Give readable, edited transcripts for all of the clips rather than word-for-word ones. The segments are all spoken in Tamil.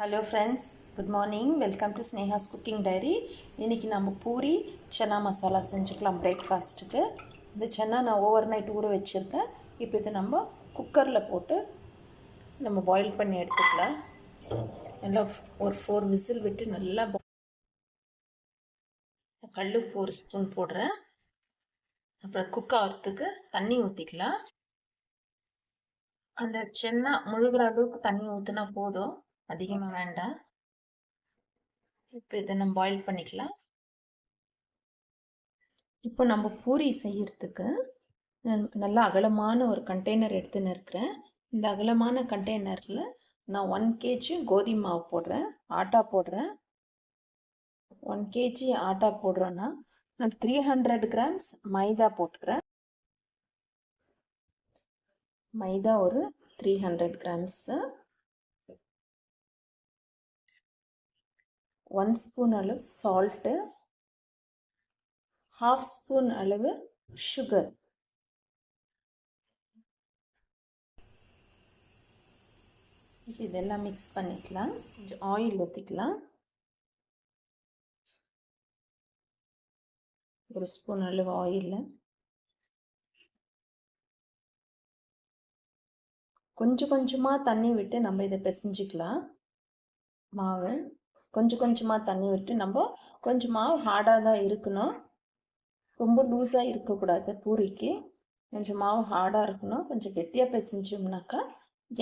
Hello friends, good morning. Welcome to Sneha's cooking diary. இன்றைக்கி நம்ம பூரி சன்னா மசாலா செஞ்சுக்கலாம் பிரேக்ஃபாஸ்ட்டுக்கு. இந்த சன்னா நான் ஓவர் நைட் ஊற வச்சுருக்கேன். இப்போ இதை நம்ம குக்கரில் போட்டு நம்ம பாயில் பண்ணி எடுத்துக்கலாம். நல்லா ஒரு 4 விசில் விட்டு நல்லா கல்லுப்பு ஒரு ஸ்பூன் போடுறேன். அப்புறம் குக் ஆகிறதுக்கு தண்ணி ஊற்றிக்கலாம். அந்த சன்னா முழுகிற அளவுக்கு தண்ணி ஊற்றினா போதும், அதிகமாக வேண்டாம். இப்போ இதை நம்ம பாயில் பண்ணிக்கலாம். இப்போ நம்ம பூரி செய்யறதுக்கு நல்லா அகலமான ஒரு கண்டெய்னர் எடுத்துன்னு இருக்கிறேன். இந்த அகலமான கண்டெய்னரில் நான் 1 kg கோதுமை மாவு போடுறேன், ஆட்டா போடுறேன். 1 kg ஆட்டா போடுறோன்னா நான் 300 grams மைதா போட்டுக்கிறேன். மைதா ஒரு 300 grams. 1 ஸ்பூன் அளவு சால்ட்டு, 1/2 ஸ்பூன் அளவு சுகர். இதெல்லாம் மிக்ஸ் பண்ணிக்கலாம். கொஞ்சம் ஆயில் ஊற்றிக்கலாம். 1 ஸ்பூன் அளவு ஆயில். கொஞ்சம் கொஞ்சமாக தண்ணி விட்டு நம்ம இதை பிசைஞ்சிக்கலாம். மாவு கொஞ்சம் கொஞ்சமாக தண்ணி விட்டு நம்ம கொஞ்சம் மாவு ஹார்டாக தான் இருக்கணும், ரொம்ப லூஸாக இருக்கக்கூடாது. பூரிக்கு கொஞ்சம் மாவு ஹார்டாக இருக்கணும். கொஞ்சம் கெட்டியாக பிசைஞ்சோம்னாக்கா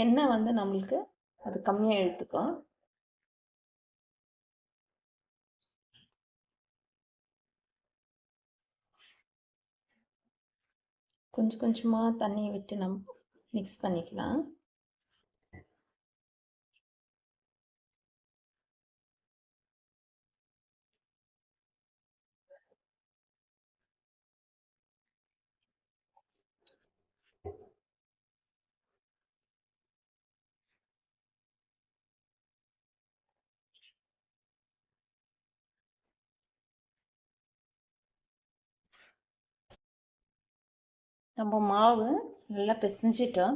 எண்ணெய் நம்மளுக்கு அது கம்மியாக எடுத்துக்கும். கொஞ்சம் கொஞ்சமாக தண்ணியை விட்டு நம்ம மிக்ஸ் பண்ணிக்கலாம். நம்ம மாவு நல்லா பிசைஞ்சிட்டோம்.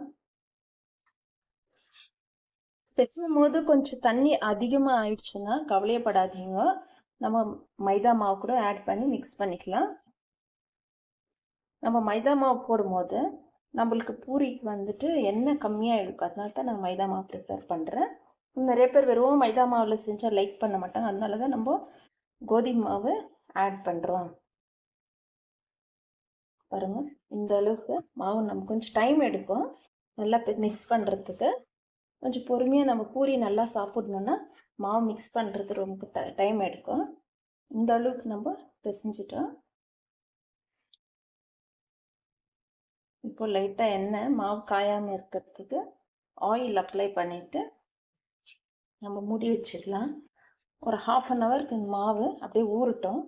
பிசையும் போது கொஞ்சம் தண்ணி அதிகமாக ஆயிடுச்சுன்னா கவலையப்படாதீங்க, நம்ம மைதா மாவு கூட ஆட் பண்ணி மிக்ஸ் பண்ணிக்கலாம். நம்ம மைதா மாவு போடும்போது நம்மளுக்கு பூரிக்கு எண்ணெய் கம்மியாக இருக்கும், அதனால தான் நான் மைதா மாவு ப்ரிப்பேர் பண்ணுறேன். நிறைய பேர் வெறும் மைதா மாவில் செஞ்சால் லைக் பண்ண மாட்டாங்க, அதனால தான் நம்ம கோதுமை மாவு ஆட் பண்ணுறோம். பாருங்கள், இந்த அளவுக்கு மாவு நம்ம கொஞ்சம் டைம் எடுக்கும் நல்லா மிக்ஸ் பண்ணுறதுக்கு. கொஞ்சம் பொறுமையாக நம்ம பூரி நல்லா சாப்பிட்ணுன்னா மாவு மிக்ஸ் பண்ணுறது ரொம்ப டைம் எடுக்கும். இந்த அளவுக்கு நம்ம பிசைஞ்சிட்டோம். இப்போ லைட்டாக எண்ணெய் மாவு காயாமல் இருக்கிறதுக்கு ஆயில் அப்ளை பண்ணிவிட்டு நம்ம மூடி வச்சிடலாம். ஒரு 1/2 an hour மாவு அப்படியே ஊறட்டும்.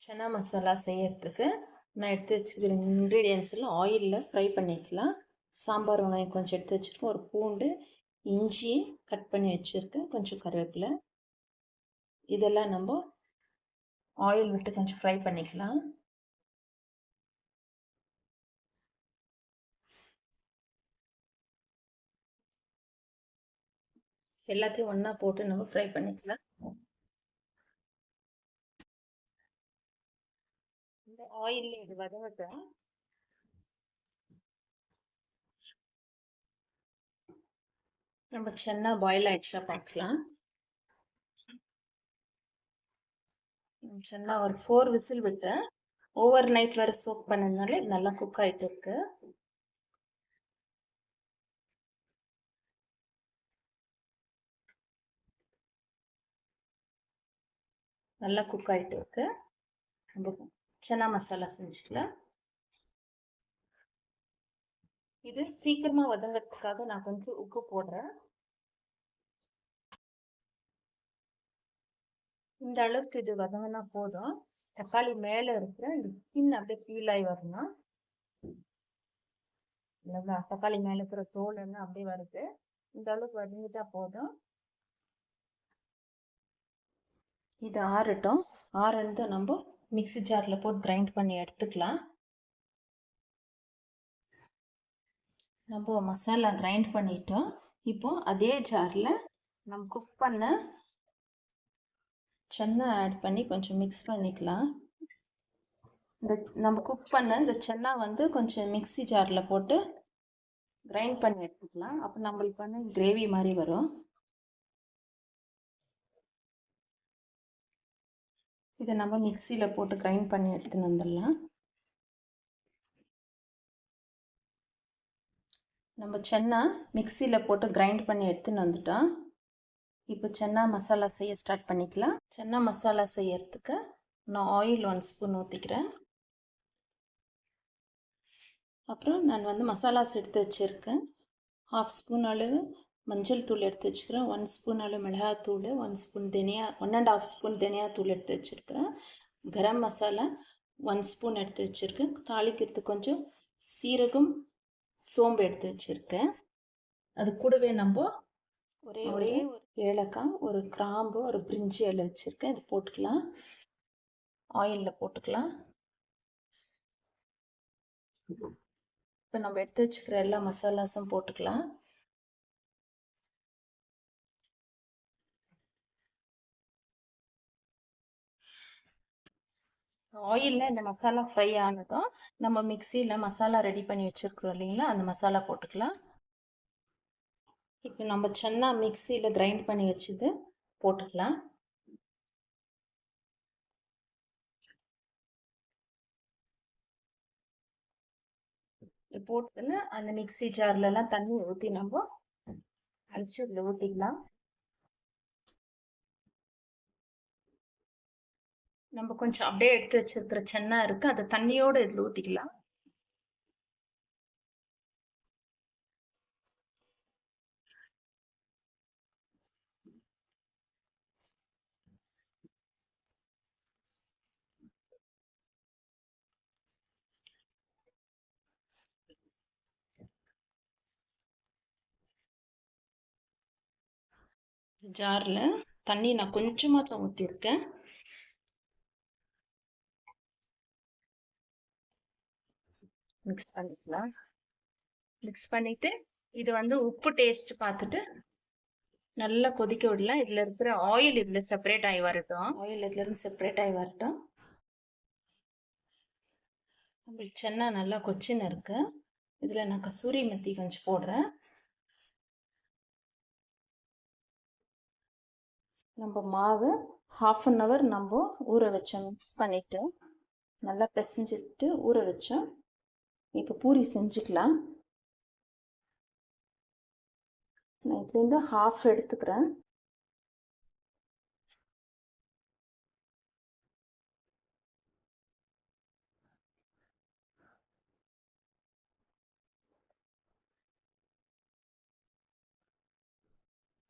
சன்னா மசாலா செய்யறதுக்கு நான் எடுத்து வச்சுக்கிற இன்க்ரீடியன்ஸ் எல்லாம் ஆயிலில் ஃப்ரை பண்ணிக்கலாம். சாம்பார் வெங்காயம் கொஞ்சம் எடுத்து வச்சுருக்கேன், ஒரு பூண்டு, இஞ்சி கட் பண்ணி வச்சுருக்கேன், கொஞ்சம் கருவேப்பிலை. இதெல்லாம் நம்ம ஆயில் விட்டு கொஞ்சம் ஃப்ரை பண்ணிக்கலாம். எல்லாத்தையும் ஒன்றா போட்டு நம்ம ஃப்ரை பண்ணிக்கலாம். இந்த ஆயிலில் இது வதங்கட்டும். நம்ம சன்னா பாயில் ஆயிடுச்சா பார்க்கலாம். சன்னா ஒரு 4 விசில் விட்டு ஓவர் நைட் வரை சோக் பண்ணதுனால இது நல்லா குக் ஆகிட்டு இருக்கு. நல்லா குக் ஆகிட்டு இருக்கு. நம்ம சன்னா மசாலா செஞ்சுக்கலாம். இது சீக்கிரமா வதங்கிறதுக்காக நான் கொஞ்சம் உப்பு போடுறேன். இந்த அளவுக்கு இது வதங்கினா போதும். தக்காளி மேலே இருக்கிற இந்த ஸ்கின் அப்படியே பீல் ஆகி வரணும். இல்லைங்களா, தக்காளி மேலே இருக்கிற தோல் எல்லாம் அப்படியே வருது. இந்த அளவுக்கு வதங்கிட்டா போதும். இது ஆறட்டும். ஆறந்து நம்ம மிக்ஸி ஜாரில் போட்டு கிரைண்ட் பண்ணி எடுத்துக்கலாம். நம்ம மசாலா கிரைண்ட் பண்ணிட்டோம். இப்போ அதே ஜாரில் நம்ம குக் பண்ண சென்னா ஆட் பண்ணி கொஞ்சம் மிக்ஸ் பண்ணிக்கலாம். இந்த நம்ம குக் பண்ண இந்த சென்னா வந்து கொஞ்சம் மிக்ஸி ஜாரில் போட்டு கிரைண்ட் பண்ணி எடுத்துக்கலாம். அப்போ நம்மளுக்கு வந்து கிரேவி மாதிரி வரும். இதை நம்ம மிக்சியில் போட்டு கிரைண்ட் பண்ணி எடுத்துன்னு வந்துடலாம். நம்ம சென்னா மிக்சியில் போட்டு கிரைண்ட் பண்ணி எடுத்துன்னு வந்துட்டோம். இப்போ சென்னா மசாலா செய்ய ஸ்டார்ட் பண்ணிக்கலாம். சென்னா மசாலா செய்யறதுக்கு நான் ஆயில் 1 ஸ்பூன் ஊற்றிக்கிறேன். அப்புறம் நான் வந்து மசாலாஸ் எடுத்து வச்சுருக்கேன். 1/2 ஸ்பூன் அளவு மஞ்சள் தூள் எடுத்து வச்சுக்கிறேன். 1 ஸ்பூன் அளவு மிளகாத்தூள், 1 ஸ்பூன் தனியா, 1.5 ஸ்பூன் தனியாத்தூள் எடுத்து வச்சுருக்கிறேன். கரம் மசாலா 1 ஸ்பூன் எடுத்து வச்சுருக்கேன். தாளிக்கிறதுக்கு கொஞ்சம் சீரகம், சோம்பு எடுத்து வச்சுருக்கேன். அது கூடவே நம்ம ஒரே ஒரு ஏலக்காய், ஒரு கிராம்பு, ஒரு பிரிஞ்சி இலை வச்சுருக்கேன். இது போட்டுக்கலாம். ஆயிலில் போட்டுக்கலாம். இப்போ நம்ம எடுத்து வச்சுக்கிற எல்லா மசாலாஸும் போட்டுக்கலாம். ஆயிலில் இந்த மசாலா ஃப்ரை ஆனதும் நம்ம மிக்சியில் மசாலா ரெடி பண்ணி வச்சுருக்குறோம் இல்லைங்களா, அந்த மசாலா போட்டுக்கலாம். இப்போ நம்ம சென்னா மிக்சியில் கிரைண்ட் பண்ணி வச்சது போட்டுக்கலாம். போட்டுன்னு அந்த மிக்சி ஜார்லலாம் தண்ணி ஊற்றி நம்ம அடிச்சு இதில் ஊற்றிக்கலாம். நம்ம கொஞ்சம் அப்படியே எடுத்து வச்சிருக்கிற சென்னா இருக்கு, அதை தண்ணியோட இதில் ஊற்றிக்கலாம். ஜாரில் தண்ணி நான் கொஞ்சமாக தான் ஊற்றிருக்கேன். மிக்ஸ் பண்ணிக்கலாம். மிக்ஸ் பண்ணிட்டு இது வந்து உப்பு டேஸ்ட் பார்த்துட்டு நல்லா கொதிக்க விடலாம். இதில் இருக்கிற ஆயில் இதில் செப்பரேட் ஆகி வரட்டும். ஆயில் இதுலேருந்து செப்பரேட் ஆகி வரட்டும். நம்மளுக்கு சென்னா நல்லா கொச்சின்னு இருக்கு. இதில் நான் கசூரி மெத்தி கொஞ்சம் போடுறேன். நம்ம மாவு 1/2 அன் ஹவர் நம்ம ஊற வச்சோம். மிக்ஸ் பண்ணிட்டு நல்லா பிசைஞ்சிட்டு ஊற வச்சோம். இப்போ பூரி செஞ்சுக்கலாம். நான் இதுலேருந்து 1/2 எடுத்துக்கிறேன்.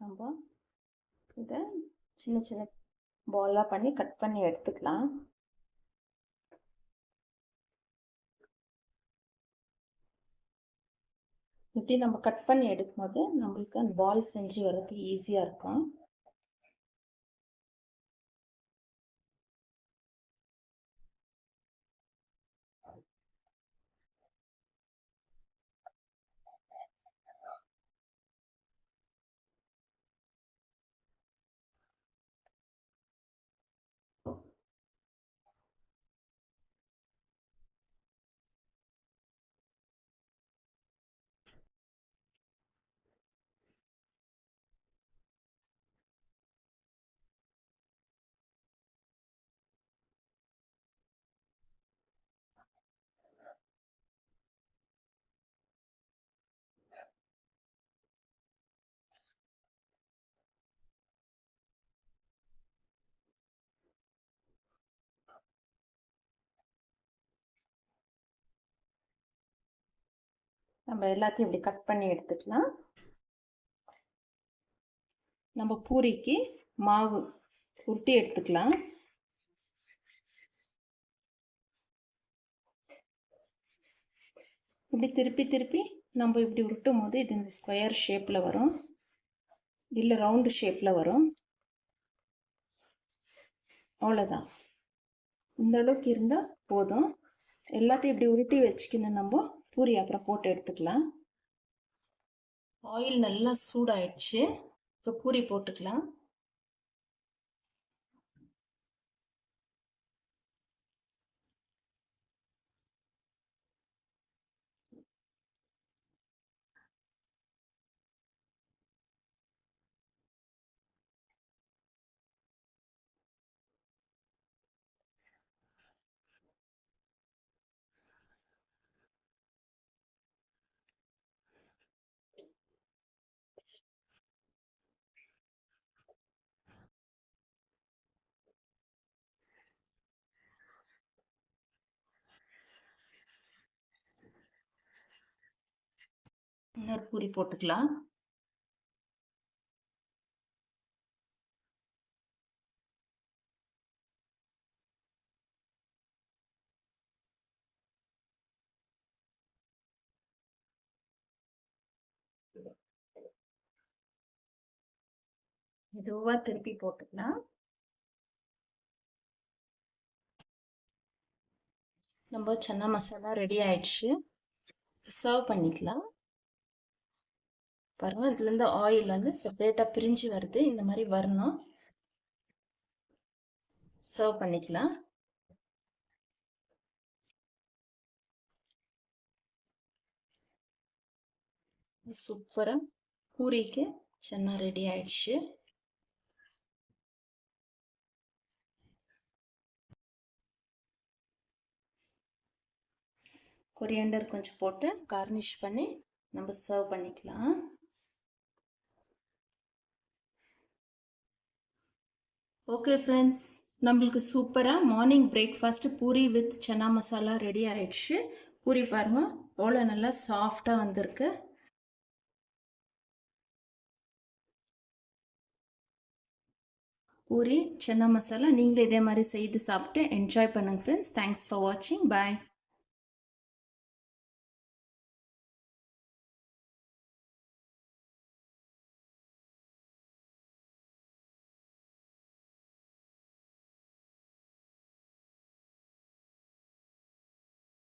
நம்ம இதை சின்ன சின்ன பாலாக பண்ணி கட் பண்ணி எடுத்துக்கலாம். இப்படி நம்ம கட் பண்ணி எடுக்கும்போது நம்மளுக்கு அந்த பால் செஞ்சு வர்றது ஈஸியாக இருக்கும். நம்ம எல்லாத்தையும் இப்படி கட் பண்ணி எடுத்துக்கலாம். நம்ம பூரிக்கு மாவு உருட்டி எடுத்துக்கலாம். இப்படி திருப்பி திருப்பி நம்ம இப்படி உருட்டும் போது இது இந்த ஸ்கொயர் ஷேப்பில் வரும், இல்லை ரவுண்டு ஷேப்பில் வரும். அவ்வளோதான். இந்த அளவுக்கு இருந்தால் போதும். எல்லாத்தையும் இப்படி உருட்டி வச்சுக்கணும். நம்ம பூரி அப்புறம் போட்டு எடுத்துக்கலாம். ஆயில் நல்லா சூடாயிடுச்சு. இப்போ பூரி போட்டுக்கலாம். இன்னொரு பூரி போட்டுக்கலாம். மெதுவாக திருப்பி போட்டுக்கலாம். நம்ம சன்னா மசாலா ரெடி ஆயிடுச்சு. சர்வ் பண்ணிக்கலாம். பாருங்க, இதுலேருந்து ஆயில் வந்து செப்பரேட்டாக பிரிஞ்சு வருது. இந்த மாதிரி வரணும். சர்வ் பண்ணிக்கலாம். சூப்பராக பூரிக்கு சன்னா ரெடி ஆயிடுச்சு. கொரியாண்டர் கொஞ்சம் போட்டு கார்னிஷ் பண்ணி நம்ம சர்வ் பண்ணிக்கலாம். ஓகே ஃப்ரெண்ட்ஸ், நம்மளுக்கு சூப்பராக morning breakfast puri with chana masala ready ஆயிடுச்சு. பூரி பாருங்கள் எவ்வளோ நல்லா சாஃப்டாக வந்திருக்கு. பூரி சன்னா மசாலா நீங்களும் இதே மாதிரி செய்து சாப்பிட்டு என்ஜாய் பண்ணுங்கள் ஃப்ரெண்ட்ஸ். தேங்க்ஸ் ஃபார் வாட்சிங். பாய்.